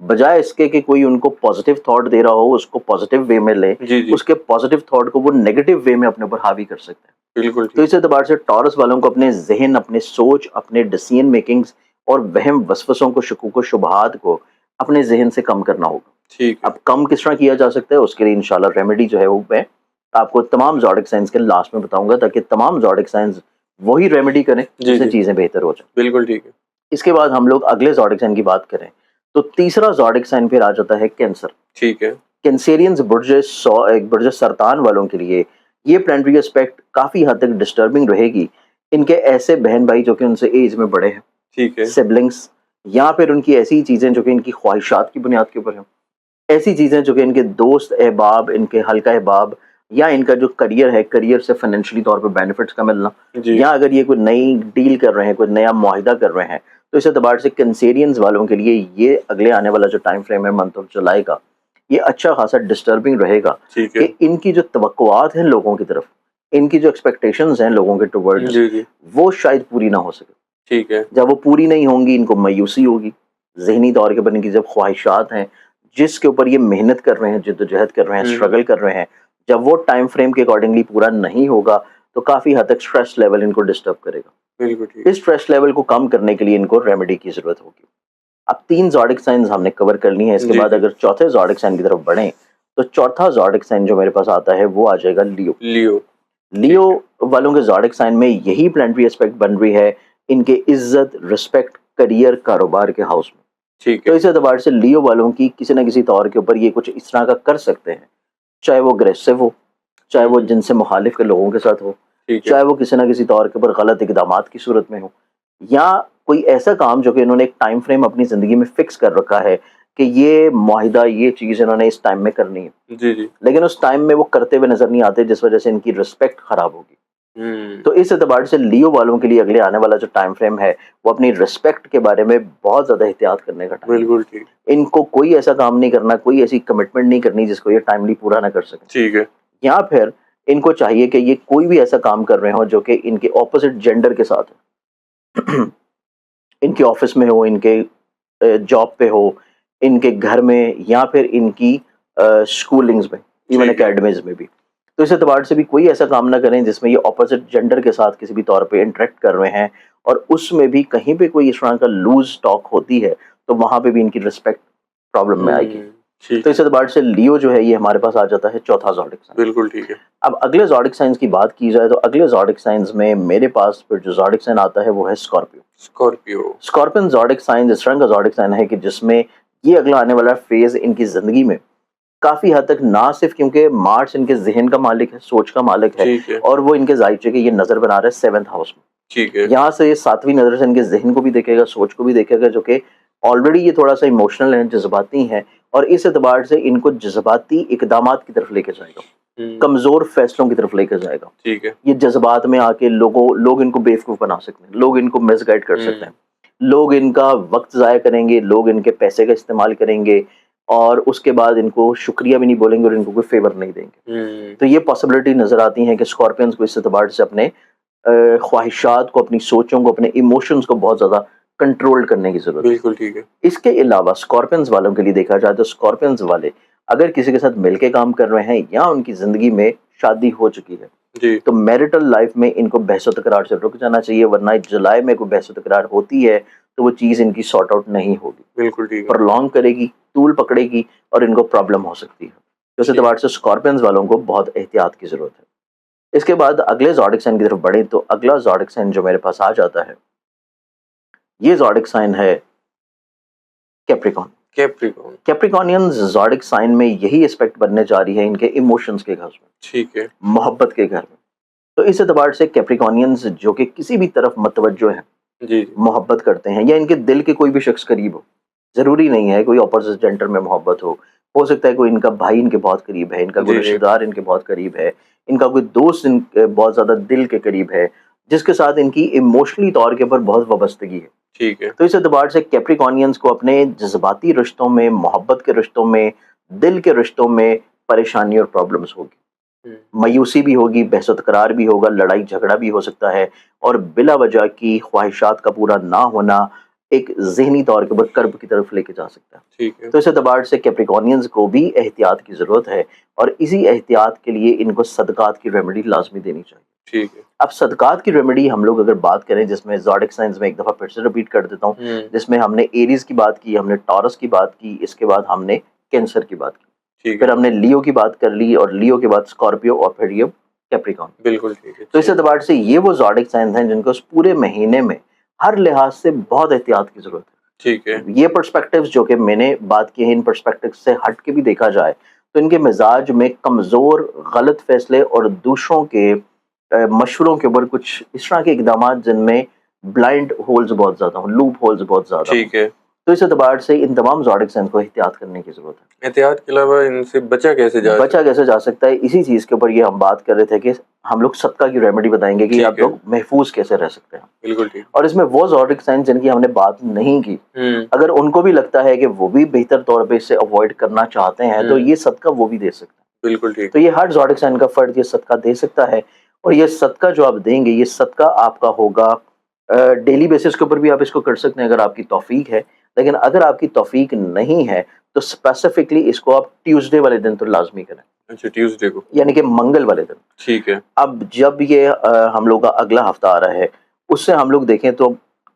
بجائے اس کے کہ کوئی ان کو پازیٹیو تھاٹ دے رہا ہو اس کو پازیٹیو وے میں لیں, جی جی اس کے پازیٹیو تھاٹ کو وہ نیگیٹو وے میں اپنے اوپر حاوی کر سکتے ہیں. بالکل تو اس اعتبار سے ٹورس والوں کو اپنے ذہن, اپنے سوچ, اپنے ڈیسیژن میکنگز اور وہم وسوسوں کو, شکوک و شبہات کو اپنے ذہن سے کم کرنا ہوگا. ٹھیک ہے. اب کم کس طرح کیا جا سکتا ہے, اس کے لیے انشاءاللہ ریمیڈی جو ہے وہ میں آپ کو تمام زوڈک سائنس کے لاسٹ میں بتاؤں گا, تاکہ تمام زوڈک سائنس وہی ریمیڈی کریں جی جس سے جی چیزیں بہتر ہو جائیں. بالکل ٹھیک ہے. اس کے بعد ہم لوگ اگلے زوڈک سائن کی بات کریں تو تیسرا زوڈک سائن پھر آ جاتا ہے کینسر. ٹھیک ہے. کینسیرینز برج سرطان والوں کے لیے یہ پلانٹری اسپیکٹ کافی حد تک ڈسٹربنگ رہے گی. ان کے ایسے بہن بھائی جو کہ ان سے ایج میں بڑے ہیں, ٹھیک ہے. سبلنگس, یا پھر ان کی ایسی چیزیں جو کہ ان کی خواہشات کی بنیاد کے اوپر ہیں, ایسی چیزیں جو کہ ان کے دوست احباب, ان کے حلقہ احباب, یا ان کا جو کریئر ہے, کریئر سے فائنینشلی طور پہ بینیفٹس کا ملنا, جی یا اگر یہ کوئی نئی ڈیل کر رہے ہیں, کوئی نیا معاہدہ کر رہے ہیں, تو اس اعتبار سے کنسیرینز والوں کے لیے یہ اگلے آنے والا جو ٹائم فریم ہے منتھ آف جولائی کا, یہ اچھا خاصا ڈسٹربنگ رہے گا ٹھیک ہے. کہ ان کی جو توقعات ہیں لوگوں کی طرف, ان کی جو ایکسپیکٹیشنز ہیں لوگوں کے ٹورڈز, جی جی وہ شاید پوری نہ ہو سکے. ٹھیک ہے. جب وہ پوری نہیں ہوں گی ان کو مایوسی ہوگی ذہنی طور کے اوپر. ان کی جب خواہشات ہیں جس کے اوپر یہ محنت کر رہے ہیں, جد و جہد کر رہے ہیں, اسٹرگل کر رہے ہیں, جب وہ ٹائم فریم کے اکارڈنگلی پورا نہیں ہوگا تو کافی حد تک اسٹریس لیول ان کو ڈسٹرب کرے گا. بالکل ٹھیک. اس اسٹریس لیول کو کم کرنے کے لیے ان کو ریمیڈی کی ضرورت ہوگی. اب 3 زوڈک سائنز ہم نے کور کر لی ہیں. اس کے جی بعد جی. اگر چوتھے زوڈک سائن کی طرف بڑھیں تو چوتھا زوڈک سائن جو میرے پاس آتا ہے وہ آ جائے گا لیو. لیو. لیو والوں کے زوڈک سائن میں یہی پلانٹری اسپیکٹ بن رہی ہے ان کے عزت, رسپیکٹ, کریئر, کاروبار کے ہاؤس میں. ٹھیک تو ہے. اس اعتبار سے لیو والوں کی کسی نہ کسی طور کے اوپر یہ کچھ اس طرح کا کر سکتے ہیں, چاہے وہ اگریسو ہو, چاہے وہ جن سے مخالف کے لوگوں کے ساتھ ہو, ٹھیک ہے. چاہے وہ کسی نہ کسی طور کے اوپر غلط اقدامات کی صورت میں ہو, یا کوئی ایسا کام جو کہ انہوں نے ایک ٹائم فریم اپنی زندگی میں فکس کر رکھا ہے کہ یہ معاہدہ, یہ چیز انہوں نے اس ٹائم میں کرنی ہے, جی جی. لیکن اس ٹائم میں وہ کرتے ہوئے نظر نہیں آتے, جس وجہ سے ان کی رسپیکٹ خراب ہوگی. تو اس اعتبار سے لیو والوں کے لیے اگلے آنے والا جو ٹائم فریم ہے وہ اپنی رسپیکٹ کے بارے میں بہت زیادہ احتیاط کرنے کا ٹائم ہے. بالکل ٹھیک. ان کو کوئی ایسا کام نہیں کرنا, کوئی ایسی کمٹمنٹ نہیں کرنی جس کو یہ ٹائملی پورا نہ کر سکیں. ٹھیک ہے. یا پھر ان کو چاہیے کہ یہ کوئی بھی ایسا کام کر رہے ہوں جو کہ ان کے اپوزٹ جینڈر کے ساتھ ہو, ان کے آفس میں ہو, ان کے جاب پہ ہو, ان کے گھر میں, یا پھر ان کی اسکولنگز میں, ایون ٹھیک ہے. اکیڈمیز میں بھی. تو اس اعتبار سے بھی کوئی ایسا کام نہ کریں جس میں یہ اپوزٹ جینڈر کے ساتھ کسی بھی طور پہ انٹریکٹ کر رہے ہیں, اور اس میں بھی کہیں پہ کوئی اس طرح کا لوز ٹاک ہوتی ہے تو وہاں پہ بھی ان کی رسپیکٹ پرابلم میں آئے گی. ٹھیک تو ہے. اس اعتبار سے لیو جو ہے یہ ہمارے پاس آ جاتا ہے چوتھا زوڈک سائن. بالکل ٹھیک ہے. اب اگلے زوڈک سائنس کی بات کی جائے تو اگلے زوڈک سائنس میں میرے پاس پھر جو زوڈک سائن آتا ہے وہ ہے Scorpio. Scorpio. Scorpion zodiac sign اس طرح کا زوڈک سائن ہے کہ جس میں یہ اگلا آنے والا فیز ان کی زندگی میں کافی حد تک نہ صرف کیونکہ مارس ان کے ذہن کا مالک ہے, سوچ کا مالک ہے, ٹھیک ہے. اور وہ ان کے ذائچے کے یہ نظر بنا رہا ہے 7th ہاؤس میں. ٹھیک ہے. یہاں سے یہ 7ویں نظر سے ان کے ذہن کو بھی دیکھے گا, سوچ کو بھی دیکھے گا, جو کہ آلریڈی یہ تھوڑا سا ایموشنل ہیں, جذباتی ہیں, اور اس اعتبار سے ان کو جذباتی اقدامات کی طرف لے کے جائے گا, کمزور فیصلوں کی طرف لے کے جائے گا. ٹھیک ہے. یہ جذبات میں آ کے لوگ ان کو بیوقوف بنا سکتے ہیں, لوگ ان کو مس گائڈ کر سکتے ہیں, لوگ ان کا وقت ضائع کریں گے, لوگ ان کے پیسے کا استعمال کریں گے, اور اس کے بعد ان کو شکریہ بھی نہیں بولیں گے اور ان کو کوئی فیور نہیں دیں گے. تو یہ پاسبلٹی نظر آتی ہیں کہ اسکارپینز کو اس اعتبار سے اپنے خواہشات کو, اپنی سوچوں کو, اپنے ایموشنز کو بہت زیادہ کنٹرول کرنے کی ضرورت ہے. بالکل ٹھیک ہے. اس کے علاوہ اسکارپینز والوں کے لیے دیکھا جائے تو اسکارپینز والے اگر کسی کے ساتھ مل کے کام کر رہے ہیں یا ان کی زندگی میں شادی ہو چکی ہے جی. تو میرٹل لائف میں ان کو بحث و تکرار سے رک جانا چاہیے, ورنہ جولائی میں کوئی بحث و تکرار ہوتی ہے تو وہ چیز ان کی سارٹ آؤٹ نہیں ہوگی, بالکل ٹھیک ہے. پرلونگ کرے گی, طول پکڑے گی, اور ان کو پرابلم ہو سکتی ہے. تو اس اعتبار سے اسکارپینز والوں کو بہت احتیاط کی ضرورت ہے. اس کے بعد اگلے زوڈک سائن کی طرف بڑھیں تو اگلا زوڈک سائن جو میرے پاس آ جاتا ہے یہ زوڈک سائن ہے کیپریکون. کیپریکون. کیپریکونینز زوڈک سائن میں یہی اسپیکٹ بننے جا رہی ہے ان کے ایموشنز کے گھر میں, ٹھیک ہے. محبت کے گھر میں. تو اس اعتبار سے کیپریکونینز جو کہ کسی بھی طرف متوجہ ہیں, جی. محبت کرتے ہیں, یا ان کے دل کے کوئی بھی شخص قریب ہو, ضروری نہیں ہے کوئی اپوزٹ جینڈر میں محبت ہو سکتا ہے کوئی ان کا بھائی ان کے بہت قریب ہے, ان کا کوئی جی جی. رشتہ دار ان کے بہت قریب ہے, ان کا کوئی دوست ان کے بہت زیادہ دل کے قریب ہے, جس کے ساتھ ان کی ایموشنلی طور کے اوپر بہت وابستگی ہے. ٹھیک ہے. تو اس اعتبار سے کیپریکونینز کو اپنے جذباتی رشتوں میں, محبت کے رشتوں میں, دل کے رشتوں میں پریشانی اور پرابلمس ہوگی, مایوسی بھی ہوگی, بحث و تکرار بھی ہوگا, لڑائی جھگڑا بھی ہو سکتا ہے, اور بلا وجہ کی خواہشات کا پورا نہ ہونا, ایک ذہنی طور کے اوپر کرب کی طرف لے کے جا سکتا ہے. ٹھیک ہے. تو اس اعتبار سے کیپریکونینز کو بھی احتیاط کی ضرورت ہے، اور اسی احتیاط کے لیے ان کو صدقات کی ریمیڈی لازمی دینی چاہیے. ٹھیک ہے. اب صدقات کی ریمیڈی ہم لوگ اگر بات کریں، جس میں زوڈک سائنس میں ایک دفعہ پھر سے ریپیٹ کر دیتا ہوں، جس میں ہم نے ایریز کی بات کی، ہم نے ٹورس کی بات کی، اس کے بعد ہم نے کینسر کی بات کی، ٹھیک پھر ہے. ہم نے لیو کی بات کر لی، اور لیو کے بعد اسکارپیو، اور پھر یہ کیپریکون. بالکل ٹھیک ہے. تو اس اعتبار سے یہ وہ زوڈک سائنس ہیں جن کو اس پورے مہینے میں ہر لحاظ سے بہت احتیاط کی ضرورت ہے. ٹھیک ہے. یہ پرسپیکٹیوز جو کہ میں نے بات کی ہیں، ان پرسپیکٹیو سے ہٹ کے بھی دیکھا جائے تو ان کے مزاج میں کمزور، غلط فیصلے اور دوسروں کے مشوروں کے اوپر کچھ اس طرح کے اقدامات جن میں بلائنڈ ہولز بہت زیادہ ہوں، لوپ ہولز بہت زیادہ ہوں. ٹھیک ہے. تو اس اعتبار سے ان تمام زوڈک سائنس کو احتیاط کرنے کی ضرورت ہے. احتیاط کے علاوہ ان سے بچا کیسے جا سکتا ہے؟ اسی چیز کے اوپر یہ ہم بات کر رہے تھے کہ ہم لوگ صدقہ کی ریمیڈی بتائیں گے کہ آپ لوگ محفوظ کیسے رہ سکتے ہیں. بالکل ٹھیک. اور اس میں وہ زوڈک سائنس جن کی ہم نے بات نہیں کی، اگر ان کو بھی لگتا ہے کہ وہ بھی بہتر طور پہ اس سے اوائڈ کرنا چاہتے ہیں تو یہ صدقہ وہ بھی دے سکتے ہیں. بالکل ٹھیک. تو یہ ہر زوڈک سائن کا فرد یہ صدقہ دے سکتا ہے، اور یہ صدقہ جو آپ دیں گے، یہ صدقہ آپ کا ہوگا ڈیلی بیسس کے اوپر بھی آپ اس کو کر سکتے ہیں اگر آپ کی توفیق ہے. لیکن اگر آپ کی توفیق نہیں ہے تو اسپیسیفکلی اس کو آپ ٹیوزڈے والے دن تو لازمی کریں. اچھا، ٹیوزڈے کو، یعنی کہ منگل والے دن. ٹھیک ہے. اب جب یہ ہم لوگ کا اگلا ہفتہ آ رہا ہے، اس سے ہم لوگ دیکھیں تو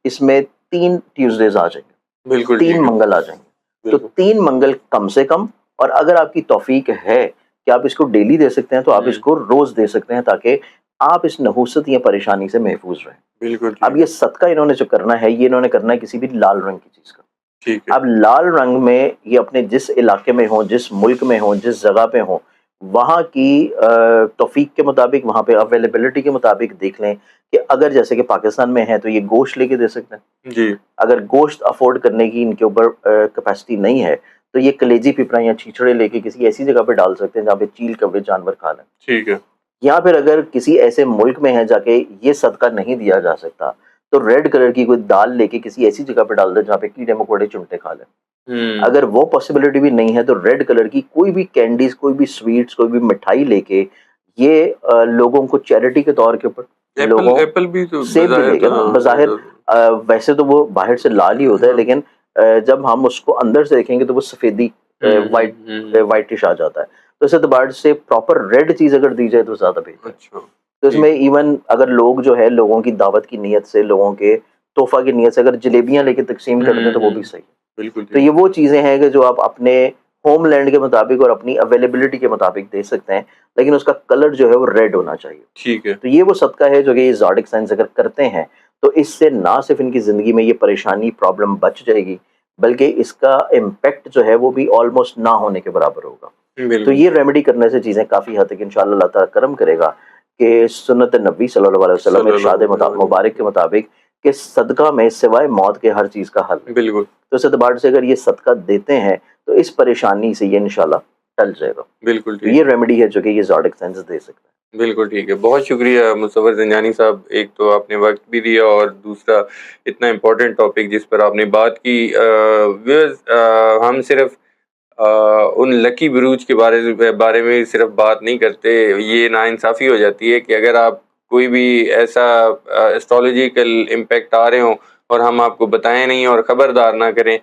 اس میں 3 ٹیوزڈیز آ جائیں گے. بالکل. 3 منگل آ جائیں گے. تو 3 منگل کم سے کم، اور اگر آپ کی توفیق ہے کہ آپ اس کو ڈیلی دے سکتے ہیں تو آپ اس کو روز دے سکتے ہیں، تاکہ آپ اس نحوست یا پریشانی سے محفوظ رہیں. بالکل. اب یہ صدقہ انہوں نے جو کرنا ہے، یہ انہوں نے کرنا ہے کسی بھی لال رنگ کی چیز کا. ٹھیک ہے. اب لال رنگ میں یہ اپنے جس علاقے میں ہوں، جس ملک میں ہوں، جس جگہ پہ ہوں، وہاں کی توفیق کے مطابق، وہاں پہ اویلیبلٹی کے مطابق دیکھ لیں کہ اگر جیسے کہ پاکستان میں ہے تو یہ گوشت لے کے دے سکتے ہیں. جی. اگر گوشت افورڈ کرنے کی ان کے اوپر کیپیسٹی نہیں ہے تو یہ کلیجی پپڑا یا چھیچڑے لے کے کسی ایسی جگہ پہ ڈال سکتے ہیں جہاں پہ چیل کبڑے جانور کھا لیں. ٹھیک ہے. یا پھر اگر کسی ایسے ملک میں ہے جا کے یہ صدقہ نہیں دیا جا سکتا تو ریڈ کلر کی کوئی دال لے کے کسی ایسی جگہ پہ ڈال دیں جہاں پہ کیڑے مکوڑے چنٹے کھا لیں. اگر وہ پاسبلٹی بھی نہیں ہے تو ریڈ کلر کی کوئی بھی کینڈیز، کوئی بھی سویٹس، کوئی بھی مٹھائی لے کے یہ لوگوں کو چیریٹی کے طور کے اوپر، ایپل بھی تو سیب بھی لے کے نا، بظاہر ویسے تو وہ باہر سے لال ہی ہوتا ہے، لیکن جب ہم اس کو اندر سے دیکھیں گے تو وہ سفیدی وائٹش آ جاتا ہے. تو اس اعتبار سے پراپر ریڈ چیز اگر دی جائے تو زیادہ بہتر. اچھا. تو اس میں ایون اگر لوگ جو ہے لوگوں کی دعوت کی نیت سے، لوگوں کے تحفہ کی نیت سے اگر جلیبیاں لے کے تقسیم کر دیں تو وہ بھی صحیح. بالکل. تو یہ وہ چیزیں ہیں کہ جو آپ اپنے ہوم لینڈ کے مطابق اور اپنی اویلیبلٹی کے مطابق دے سکتے ہیں، لیکن اس کا کلر جو ہے وہ ریڈ ہونا چاہیے. ٹھیک ہے. تو یہ وہ صدقہ ہے جو کہ یہ زوڈک سائنس اگر کرتے ہیں تو اس سے نہ صرف ان کی زندگی میں یہ پریشانی، پرابلم بچ جائے گی، بلکہ اس کا امپیکٹ جو ہے وہ بھی آلموسٹ نہ ہونے کے برابر ہوگا. تو یہ ریمیڈی کرنے سے چیزیں کافی حد تک انشاءاللہ اللہ تعالیٰ کرم کرے گا کہ سنت نبی صلی اللہ علیہ وسلم ارشاد مبارک کے مطابق کہ صدقہ میں سوائے موت کے ہر چیز کا حل ہے. بالکل. تو اس اعتبار سے اگر یہ صدقہ دیتے ہیں تو اس پریشانی سے یہ انشاءاللہ ٹل جائے گا. بالکل ٹھیک. یہ ریمیڈی ہے جو کہ یہ زوڈک سائنس دے سکتا ہے. بالکل ٹھیک ہے. بہت شکریہ مصور زنجانی صاحب. ایک تو آپ نے وقت بھی دیا، اور دوسرا اتنا امپورٹنٹ ٹاپک جس پر آپ نے بات کی. ہم صرف ان لکی بروج کے بارے میں صرف بات نہیں کرتے. یہ ناانصافی ہو جاتی ہے کہ اگر آپ کوئی بھی ایسا اسٹرالوجیکل امپیکٹ آ رہے ہوں اور ہم آپ کو بتائیں نہیں اور خبردار نہ کریں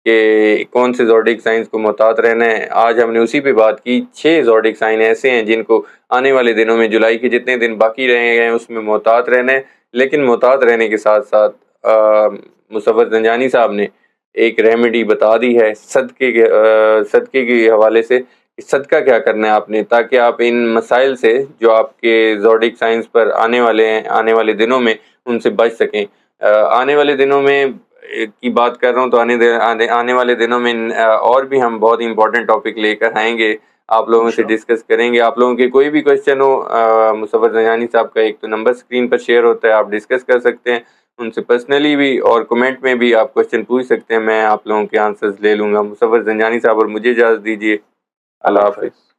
کہ کون سے زوڈک سائنس کو محتاط رہنا ہے. آج ہم نے اسی پہ بات کی. 6 زوڈک سائن ایسے ہیں جن کو آنے والے دنوں میں، جولائی کے جتنے دن باقی رہے ہیں اس میں محتاط رہنا ہے. لیکن محتاط رہنے کے ساتھ ساتھ مصور زنجانی صاحب نے ایک ریمیڈی بتا دی ہے صدقے کے حوالے سے. صدقہ کیا کرنا ہے آپ نے، تاکہ آپ ان مسائل سے جو آپ کے زوڈک سائنس پر آنے والے دنوں میں ان سے بچ سکیں. آنے والے دنوں میں کی بات کر رہا ہوں تو آنے والے دنوں میں اور بھی ہم بہت امپورٹنٹ ٹاپک لے کر آئیں گے، آپ لوگوں سے ڈسکس کریں گے. آپ لوگوں کے کوئی بھی کوشچن ہو، مصور زنجانی صاحب کا ایک تو نمبر اسکرین پر شیئر ہوتا ہے، آپ ڈسکس کر سکتے ہیں ان سے پرسنلی بھی، اور کمنٹ میں بھی آپ کوشچن پوچھ سکتے ہیں. میں آپ لوگوں کے آنسرز لے لوں گا. مصور زنجانی صاحب اور مجھے اجازت دیجیے. اللہ حافظ.